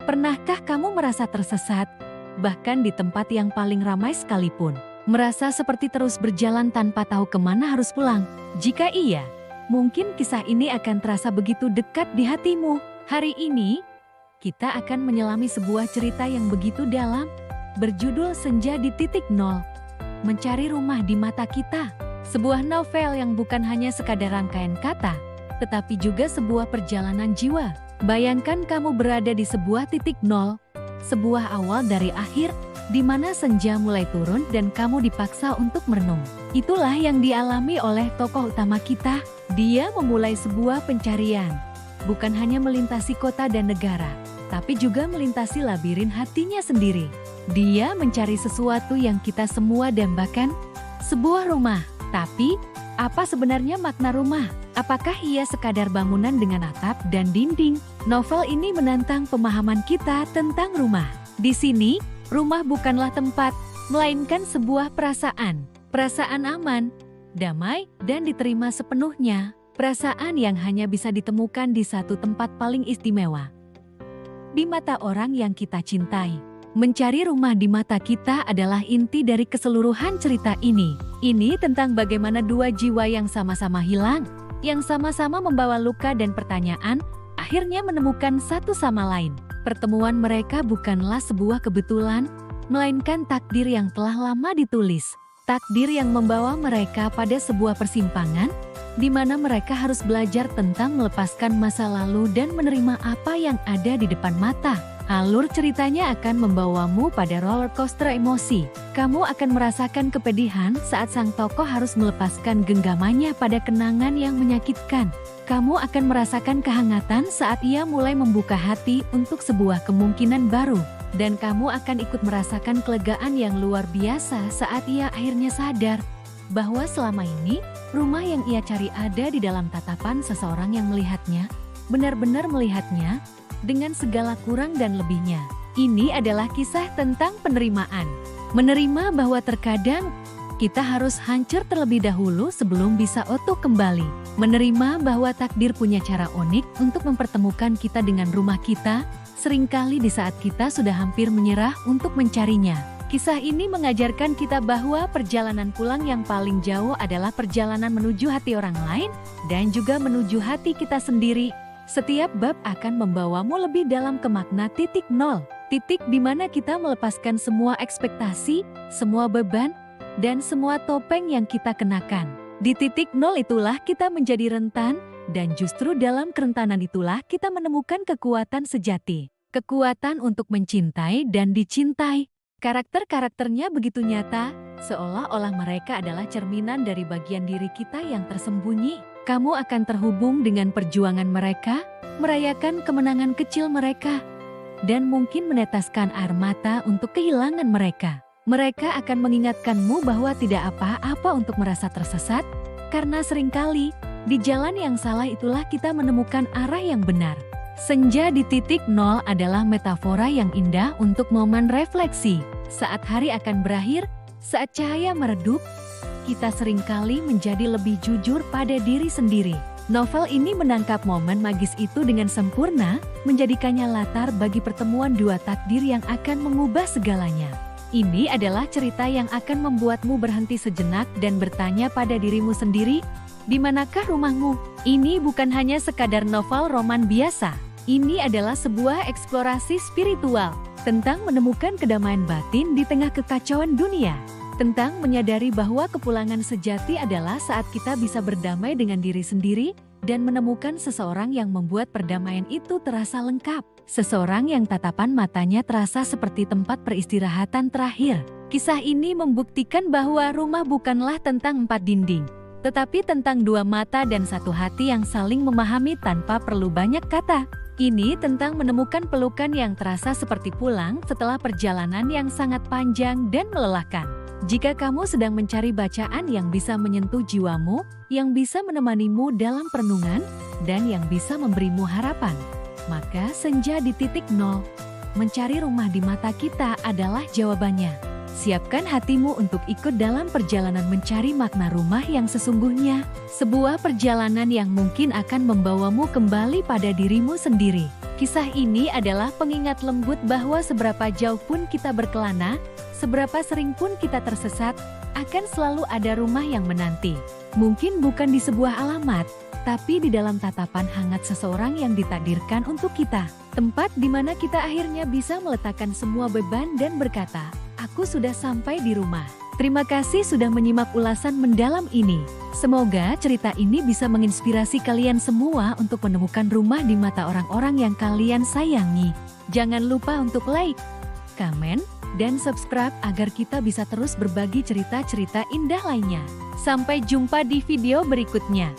Pernahkah kamu merasa tersesat, bahkan di tempat yang paling ramai sekalipun? Merasa seperti terus berjalan tanpa tahu kemana harus pulang? Jika iya, mungkin kisah ini akan terasa begitu dekat di hatimu. Hari ini, kita akan menyelami sebuah cerita yang begitu dalam, berjudul Senja di Titik Nol. Mencari rumah di mata kita. Sebuah novel yang bukan hanya sekadar rangkaian kata, tetapi juga sebuah perjalanan jiwa. Bayangkan kamu berada di sebuah titik nol, sebuah awal dari akhir, di mana senja mulai turun dan kamu dipaksa untuk merenung. Itulah yang dialami oleh tokoh utama kita. Dia memulai sebuah pencarian, bukan hanya melintasi kota dan negara, tapi juga melintasi labirin hatinya sendiri. Dia mencari sesuatu yang kita semua dambakan, sebuah rumah. Tapi, apa sebenarnya makna rumah? Apakah ia sekadar bangunan dengan atap dan dinding? Novel ini menantang pemahaman kita tentang rumah. Di sini, rumah bukanlah tempat, melainkan sebuah perasaan. Perasaan aman, damai, dan diterima sepenuhnya. Perasaan yang hanya bisa ditemukan di satu tempat paling istimewa. Di mata orang yang kita cintai. Mencari rumah di mata kita adalah inti dari keseluruhan cerita ini. Ini tentang bagaimana dua jiwa yang sama-sama hilang, yang sama-sama membawa luka dan pertanyaan, akhirnya menemukan satu sama lain. Pertemuan mereka bukanlah sebuah kebetulan, melainkan takdir yang telah lama ditulis. Takdir yang membawa mereka pada sebuah persimpangan, di mana mereka harus belajar tentang melepaskan masa lalu dan menerima apa yang ada di depan mata. Alur ceritanya akan membawamu pada roller coaster emosi. Kamu akan merasakan kepedihan saat sang tokoh harus melepaskan genggamannya pada kenangan yang menyakitkan. Kamu akan merasakan kehangatan saat ia mulai membuka hati untuk sebuah kemungkinan baru. Dan kamu akan ikut merasakan kelegaan yang luar biasa saat ia akhirnya sadar bahwa selama ini, rumah yang ia cari ada di dalam tatapan seseorang yang melihatnya, benar-benar melihatnya, dengan segala kurang dan lebihnya. Ini adalah kisah tentang penerimaan. Menerima bahwa terkadang kita harus hancur terlebih dahulu sebelum bisa utuh kembali. Menerima bahwa takdir punya cara unik untuk mempertemukan kita dengan rumah kita, seringkali di saat kita sudah hampir menyerah untuk mencarinya. Kisah ini mengajarkan kita bahwa perjalanan pulang yang paling jauh adalah perjalanan menuju hati orang lain dan juga menuju hati kita sendiri. Setiap bab akan membawamu lebih dalam ke makna titik nol. Titik di mana kita melepaskan semua ekspektasi, semua beban, dan semua topeng yang kita kenakan. Di titik nol itulah kita menjadi rentan, dan justru dalam kerentanan itulah kita menemukan kekuatan sejati. Kekuatan untuk mencintai dan dicintai. Karakter-karakternya begitu nyata, seolah-olah mereka adalah cerminan dari bagian diri kita yang tersembunyi. Kamu akan terhubung dengan perjuangan mereka, merayakan kemenangan kecil mereka, dan mungkin menetaskan air mata untuk kehilangan mereka. Mereka akan mengingatkanmu bahwa tidak apa-apa untuk merasa tersesat, karena seringkali, di jalan yang salah itulah kita menemukan arah yang benar. Senja di titik nol adalah metafora yang indah untuk momen refleksi. Saat hari akan berakhir, saat cahaya meredup, kita seringkali menjadi lebih jujur pada diri sendiri. Novel ini menangkap momen magis itu dengan sempurna, menjadikannya latar bagi pertemuan dua takdir yang akan mengubah segalanya. Ini adalah cerita yang akan membuatmu berhenti sejenak dan bertanya pada dirimu sendiri, di manakah rumahmu? Ini bukan hanya sekadar novel roman biasa. Ini adalah sebuah eksplorasi spiritual, tentang menemukan kedamaian batin di tengah kekacauan dunia. Tentang menyadari bahwa kepulangan sejati adalah saat kita bisa berdamai dengan diri sendiri dan menemukan seseorang yang membuat perdamaian itu terasa lengkap. Seseorang yang tatapan matanya terasa seperti tempat peristirahatan terakhir. Kisah ini membuktikan bahwa rumah bukanlah tentang 4 dinding, tetapi tentang 2 mata dan satu hati yang saling memahami tanpa perlu banyak kata. Ini tentang menemukan pelukan yang terasa seperti pulang setelah perjalanan yang sangat panjang dan melelahkan. Jika kamu sedang mencari bacaan yang bisa menyentuh jiwamu, yang bisa menemanimu dalam perenungan, dan yang bisa memberimu harapan, maka Senja di Titik Nol, mencari rumah di mata kita adalah jawabannya. Siapkan hatimu untuk ikut dalam perjalanan mencari makna rumah yang sesungguhnya, sebuah perjalanan yang mungkin akan membawamu kembali pada dirimu sendiri. Kisah ini adalah pengingat lembut bahwa seberapa jauh pun kita berkelana, seberapa sering pun kita tersesat, akan selalu ada rumah yang menanti. Mungkin bukan di sebuah alamat, tapi di dalam tatapan hangat seseorang yang ditakdirkan untuk kita. Tempat di mana kita akhirnya bisa meletakkan semua beban dan berkata, "Aku sudah sampai di rumah." Terima kasih sudah menyimak ulasan mendalam ini. Semoga cerita ini bisa menginspirasi kalian semua untuk menemukan rumah di mata orang-orang yang kalian sayangi. Jangan lupa untuk like, komen, dan subscribe agar kita bisa terus berbagi cerita-cerita indah lainnya. Sampai jumpa di video berikutnya.